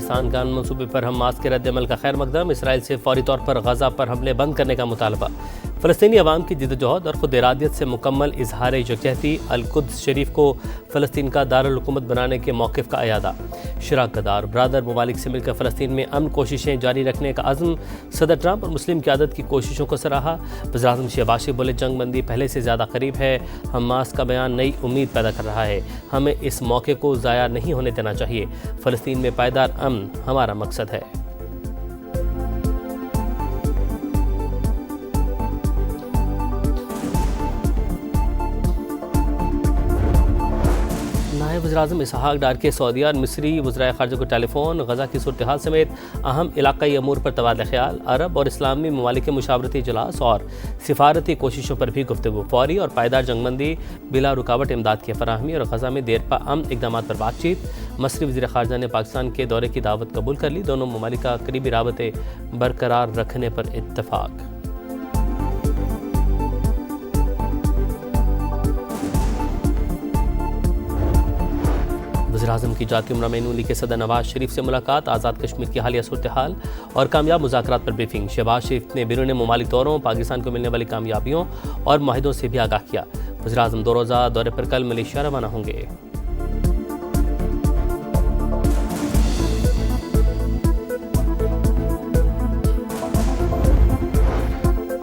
पाकिस्तान का मनसूबे पर हमास के रद्द-ए-अमल का खैर मकदम। इसराइल से फौरी तौर पर गजा पर हमले बंद करने का मुतालबा। फ़लस्तीनी अवाम की जिद्दोजहद और खुद इरादियत से मुकम्मल इजहार यकजहती। अल-कुद्स शरीफ को फ़लस्तीन का दारुल हुकूमत बनाने के मौक़िफ़ का अयादा। शराकत और ब्रादर ममालिक से मिलकर फ़लस्तीन में अमन कोशिशें जारी रखने का अज़्म। सदर ट्रंप और मुस्लिम क़यादत की कोशिशों को सराहा। वज़ीर-ए-आज़म शहबाज शरीफ बोले, जंग बंदी पहले से ज़्यादा करीब है। हमास का बयान नई उम्मीद पैदा कर रहा है। हमें इस मौके को ज़ाया नहीं होने देना चाहिए। फ़लस्तीन में पायदार अमन हमारा मकसद है। वज़ीर-ए-आज़म इसहाक डार के सऊदीया और मिस्री वज़राए ख़ारजा को टेलीफोन। गजा की सूरत हाल समेत अहम इलाक़ाई अमूर पर तबादला ख्याल। अरब और इस्लामी ममालिक के मुशावरती इजलास और सिफारती कोशिशों पर भी गुफ्तगू। फौरी और पायदार जंगबंदी, बिला रुकावट इमदाद की फराहमी और गजा में देरपा अमन इक़दाम पर बातचीत। मसरी वज़ीर ख़ारजा ने पाकिस्तान के दौरे की दावत कबूल कर ली। दोनों ममालिक का करीबी राबते बरकरार रखने पर इत्तफ़ाक़। वज़ीर-ए-आज़म की जाती उम्रा में नून लीग के सदर नवाज शरीफ से मुलाकात। आज़ाद कश्मीर की हालिया सूरत हाल और कामयाब मुज़ाकरात पर ब्रीफिंग। शहबाज शरीफ ने बैरून ममालिक दौरों, पाकिस्तान को मिलने वाली कामयाबियों और मुआहिदों से भी आगाह किया। वज़ीर-ए-आज़म 2 रोज़ा दौरे पर कल मलेशिया रवाना होंगे।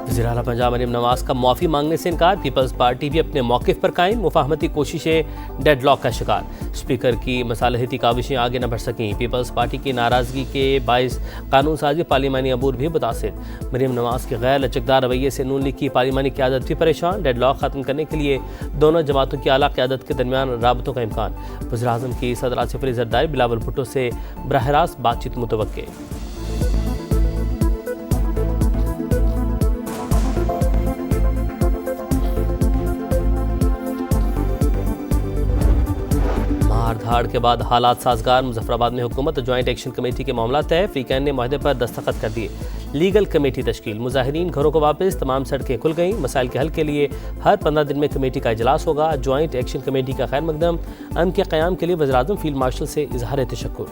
वज़ीर आला पंजाब मरीम नवाज का माफ़ी मांगने से इनकार। पीपल्स पार्टी भी अपने मौक़िफ़ पर कायम। मुफाहमती कोशिशें डेडलॉक का शिकार। स्पीकर की मसालहती काविशें आगे न बढ़ सकीं। पीपल्स पार्टी की नाराज़गी के बाइस कानून साजी पार्लिमानी अबूर भी मुतासिर। मरीम नवाज के गैर लचकदार रवैये से नून लीग की पार्लिमानी क़यादत भी परेशान। डेडलॉक ख़त्म करने के लिए दोनों जमातों की आला क़यादत के दरमियान राबतों का इम्कान। वज़ीर-ए-आज़म की सदर आसिफ अली ज़रदारी बिलावल भुट्टो से बराह रास्त बातचीत मुतवक्के। धाड़ के बाद हालात साजगार। मुजफ्फराबाद में हुकूमत ज्वाइंट एक्शन कमेटी के मामला तय। फ्रीकैन ने मुआहदे पर दस्तखत कर दिए। Legal committee तश्कील। मुजाहिरीन घरों को वापस। तमाम सड़कें खुल गईं। मसाइल के हल के लिए हर 15 दिन में कमेटी का इजलास होगा। ज्वाइंट एक्शन कमेटी का खैर मकदम। अमन के क़याम के लिए वज़ीर-ए-आज़म फील्ड मार्शल से इजहार तशक्कुर।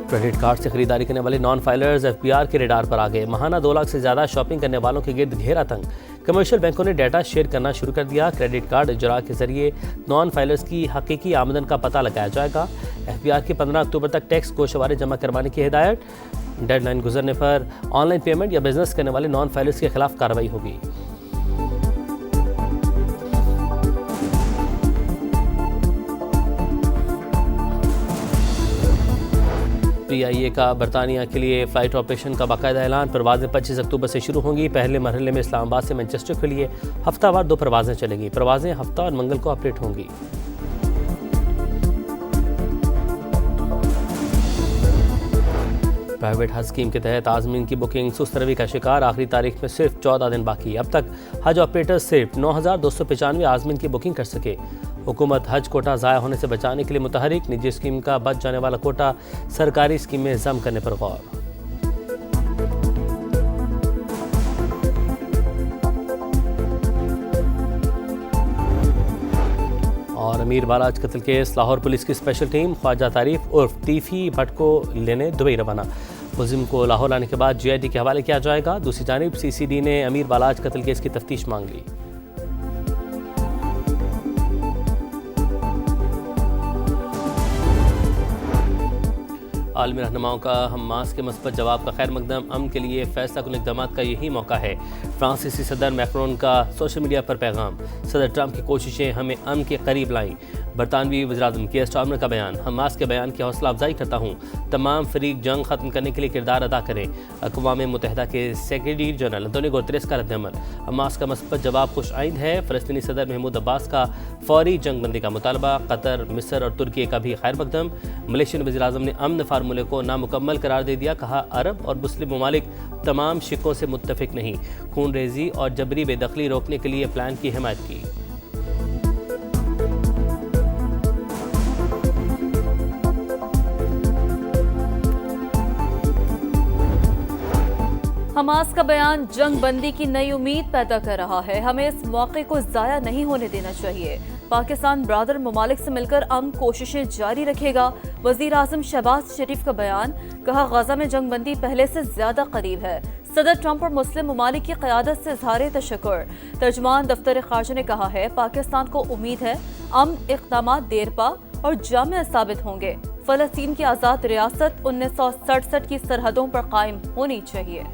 क्रेडिट कार्ड से खरीदारी करने वाले नॉन फाइलर्स एफबीआर के रेडार पर आ गए। माहाना 2 लाख से ज़्यादा शॉपिंग करने वालों के गिर्द घेरा तंग। कमर्शियल बैंकों ने डाटा शेयर करना शुरू कर दिया। क्रेडिट कार्ड इजरा के जरिए नॉन फाइलर्स की हकीकी आमदन का पता लगाया जाएगा। एफबीआर की 15 अक्टूबर तक टैक्स गोशवारे जमा करवाने की हिदायत। डेडलाइन गुजरने पर ऑनलाइन पेमेंट या बिजनेस करने वाले नॉन फाइलर्स के खिलाफ कार्रवाई होगी। PIA का बरतानिया के लिए फ़्लाइट ऑपरेशन का बाकायदा ऐलान। परवाज़ें 25 अक्टूबर से शुरू होंगी। पहले मरहले में इस्लामाबाद से मैनचेस्टर के लिए हफ्तावार 2 परवाज़ें चलेंगी। परवाज़ें हफ्ता और मंगल को ऑपरेट होंगी। प्राइवेट हज स्कीम के तहत आज़मीन की बुकिंग सुस्त रवि का शिकार। आखिरी तारीख में सिर्फ 14 दिन बाकी। अब तक हज ऑपरेटर सिर्फ 9,295 आज़मीन की बुकिंग कर सके। हुकूमत हज कोटा ज़ाया होने से बचाने के लिए मुतहरिक। निजी स्कीम का बच जाने वाला कोटा सरकारी स्कीम में जम करने पर गौर। और अमीर बालाज कत्ल केस। लाहौर पुलिस की स्पेशल टीम ख्वाजा तारीफ उर्फ टीफी भट्ट को लेने दुबई रवाना। मुलजिम को लाहौर लाने के बाद GID के हवाले किया जाएगा। दूसरी जानिब CCD ने अमीर बालाज कत्ल केस की तफ्तीश मांग ली। आलमी रहनुमाओं का हमास के मस्बत जवाब का खैर मकदम। अमन के लिए फैसला कुन इक़दाम का यही मौका है। फ्रांसीसी सदर मैक्रोन का सोशल मीडिया पर पैगाम। सदर ट्रंप की कोशिशें हमें अमन के करीब लाईं। बरतानवी वज़ीर-ए-आज़म कीयर स्टारमर का बयान। हमास के बयान की हौसला अफजाई करता हूँ। तमाम फरीक जंग ख़त्म करने के लिए किरदार अदा करें। अक़वाम मुत्तहिदा के सेक्रेटरी जनरल अंतोनियो गुतेरेस का रद्द-ए-अमल। हमास का मस्बत जवाब खुश आइंद है। फ़लस्तीनी सदर महमूद अब्बास का फौरी जंग बंदी का मुतालबा। कतर, मिस्र और तुर्की का भी खैर मकदम। मलेशियन वज़ीर-ए-आज़म ने अमन फार्मूले को नामुकम्मल करार दे दिया। कहा, अरब और मुस्लिम ममालिक तमाम शिकों से मुत्तफिक नहीं। खून रेजी और जबरी बेदखली रोकने के लिए प्लान की हिमायत की। हमास का बयान जंग बंदी की नई उम्मीद पैदा कर रहा है। हमें इस मौके को जाया नहीं होने देना चाहिए। पाकिस्तान ब्रादर ममालिक से मिलकर अमन कोशिशें जारी रखेगा। वजीर आजम शहबाज शरीफ का बयान, कहा गजा में जंग बंदी पहले से ज्यादा करीब है। सदर ट्रंप और मुस्लिम ममालिक की क़यादत से इज़हार तशक्कुर। तर्जुमान दफ्तर खारजा ने कहा है, पाकिस्तान को उम्मीद है अमन इक़दाम देरपा और जामिया साबित होंगे। फ़लस्तीन की आज़ाद रियासत 1967 की सरहदों पर कायम होनी चाहिए।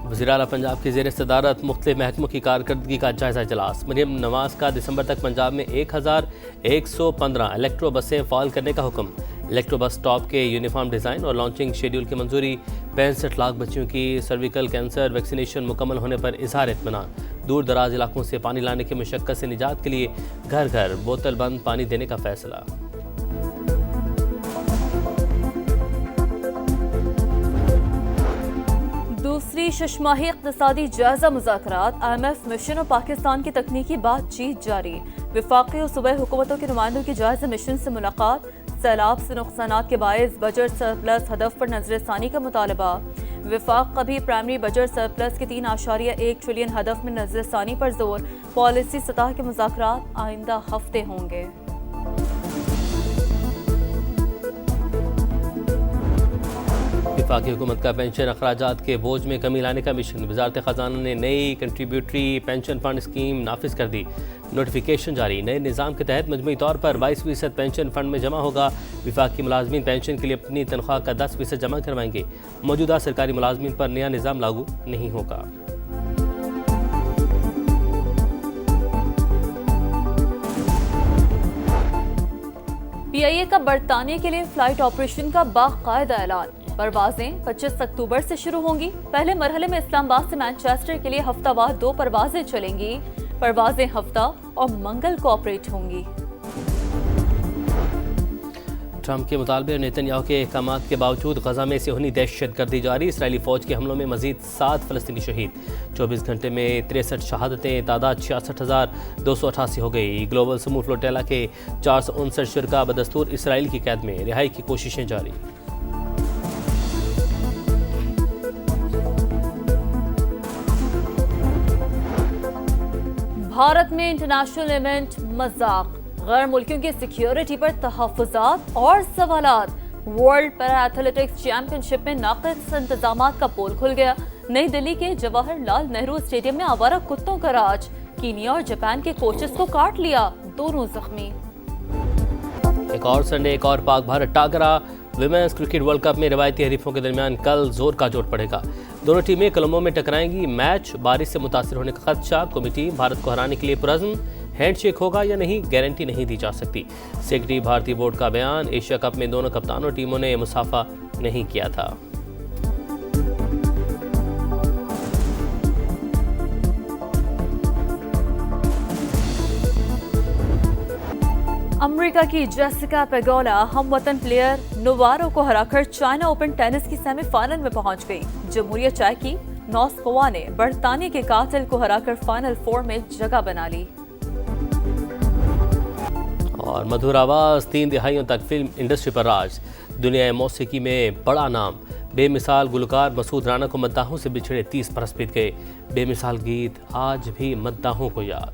वज़ीर आला पंजाब की ज़ेर सदारत मुख्तलिफ महकमों की कारकर्दगी का जायजा इजलास। मरियम नवाज का दिसंबर तक पंजाब में 1115 इलेक्ट्रो बसें फ़ाल करने का हुक्म। इलेक्ट्रो बस स्टॉप के यूनिफॉर्म डिज़ाइन और लॉन्चिंग शेड्यूल की मंजूरी। 65 लाख बच्चियों की सर्विकल कैंसर वैक्सीनेशन मुकम्मल होने पर इजहार इत्मीनान। दूर दराज इलाकों से पानी लाने की मशक्क़त से निजात के लिए घर घर बोतल बंद पानी देने का फैसला। दूसरी शशमाही इक़्तिसादी जायजा मुज़ाकरात। IMF मिशन और पाकिस्तान की तकनीकी बातचीत जारी। वफाकी और सूबाई हुकूमतों के नुमाइंदों की जायजा मिशन से मुलाकात। सैलाब से नुकसानात के बायस बजट सरप्लस हदफ पर नजरसानी का मुतालबा। वफाक का भी प्राइमरी बजट सरप्लस के 3.1 ट्रिलियन हदफ में नजरसानी पर जोर। पॉलिसी सतह के मुज़ाकरात आइंदा हफ्ते होंगे। वफाकी हुकूमत का पेंशन अखराजात के बोझ में कमी लाने का मिशन। वजारत ख़जाना ने नई कंट्रीब्यूटरी पेंशन फंड स्कीम नाफिज कर दी। नोटिफिकेशन जारी। नए निज़ाम के तहत मजमूई तौर पर 22% पेंशन फंड में जमा होगा। वफाकी मुलाजमीन पेंशन के लिए अपनी तनख्वाह का 10% जमा करवाएंगे। मौजूदा सरकारी मुलाजमीन पर नया निज़ाम लागू नहीं होगा। PIA का बरतानिया के लिए फ्लाइट ऑपरेशन का बाकायदा ऐलान। परवाजें 25 अक्टूबर से शुरू होंगी। पहले मरहले में इस्लामाबाद से मैनचेस्टर के लिए हफ्तावार 2 परवाजें चलेंगी। परवाजें हफ्ता और मंगल को ऑपरेट होंगी। ट्रंप के मुतालबे और नेतन्याहू के अहकामात के बावजूद गजा में सेहूनी दहशतगर्दी जारी। इसराइली फ़ौज के हमलों में मजीद 7 फ़लस्तीनी शहीद। 24 घंटे में 63 शहादतें। तादाद 66,288 हो गई। ग्लोबल समूह फ्लोटेला के 459 शुरका बदस्तूर इसराइल की कैद में। रिहाई की कोशिशें जारी। भारत में इंटरनेशनल इवेंट मजाक। गैर मुल्कियों की सिक्योरिटी पर तहफ़्फ़ुज़ात और सवालात। वर्ल्ड पैरा एथलेटिक्स चैंपियनशिप में नाक़िस इंतजामात का पोल खुल गया। नई दिल्ली के जवाहरलाल नेहरू स्टेडियम में आवारा कुत्तों का राज। कीनिया और जापान के कोचेस को काट लिया, दोनों जख्मी। एक और संडे, एक और पाक भारत टाकरा। विमेंस क्रिकेट वर्ल्ड कप में रवायती हरीफों के दरमियान कल जोर का जोर पड़ेगा। दोनों टीमें कोलंबो में टकराएंगी। मैच बारिश से मुतासिर होने का खदशा। कमेटी भारत को हराने के लिए पुरज़्म। हैंडशेक होगा या नहीं, गारंटी नहीं दी जा सकती। सेक्रेटरी भारतीय बोर्ड का बयान, एशिया कप में दोनों कप्तानों टीमों ने मुसाफा नहीं किया था। अमेरिका की जेसिका पेगोला हमवतन प्लेयर नोवारो को हराकर चाइना ओपन टेनिस की सेमीफाइनल में पहुंच गई। जमहूरिया चेक की नोस्कोवा ने बरतानिया के कातिल को हराकर फाइनल 4 में जगह बना ली। और मधुर आवाज़ 3 दिहाइयों तक फिल्म इंडस्ट्री पर राज। दुनिया मौसीकी में बड़ा नाम। बेमिसाल गुलकार मसूद राना को मद्दाहों से बिछड़े 30 बरस बीत गए। बेमिसाल गीत आज भी मद्दाहों को याद।